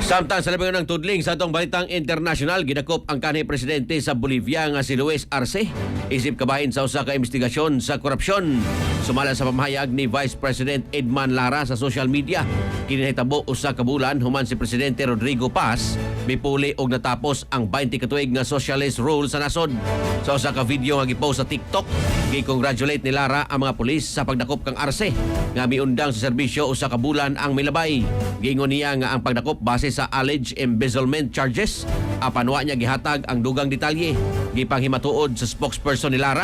Samtang sa labing ng tudling sa atong balitang internasyonal, gidakop ang kanhi presidente sa Bolivia nga si Luis Arce isip kabahin sa usa ka investigasyon sa korupsyon. Sumala sa pamahayag ni Vice President Edman Lara sa social media, kinahitabo usa ka bulan human si Presidente Rodrigo Paz mipuli og natapos ang 20 ka tuig nga socialist rule sa nasod. Sa usa ka video nga gipost sa TikTok, gi-congratulate ni Lara ang mga pulis sa pagdakop kang Arce nga miundang sa serbisyo usa ka bulan ang milabay. Giingon niya nga ang pagdakop base sa alleged embezzlement charges. Apanwa niya gihatag ang dugang detalye. Gipanghimatuod sa spokesperson ni Lara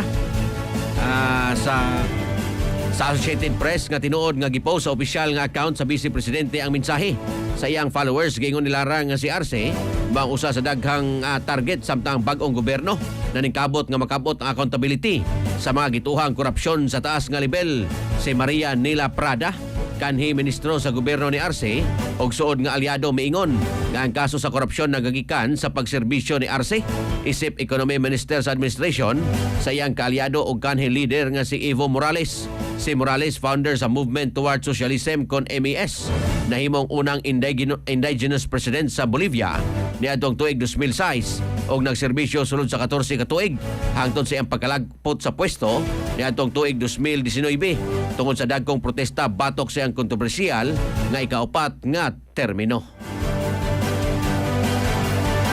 sa Associated Press nga tinuod nga gipost sa opisyal nga account sa Vice Presidente ang mensahe. Sa iyang followers, giingon ni Lara nga si Arce bang usa sa daghang target samtang bag-ong gobyerno na ningkabot nga makabot ang accountability sa mga gituhang korupsyon sa taas nga level. Si Maria Nila Prada, kanhi ministro sa gobyerno ni Arce og suod nga aliado, miingon nga ang kaso sa korupsyon nagagikan sa pagserbisyo ni Arce isip Economy Minister sa administration sa iyang kaalyado og kanhi leader nga si Evo Morales. Si Morales, founder sa Movement Towards Socialism kon MES, nahimong unang indigenous president sa Bolivia niadtong tuig 2006 og nagserbisyo sulod sa 14 ka tuig hangtod sa iyang pagkalagpot sa pwesto niadtong tuig 2019 tungod sa dagkong protesta batok sa iyang kontrobersyal nga ikaupat nga termino.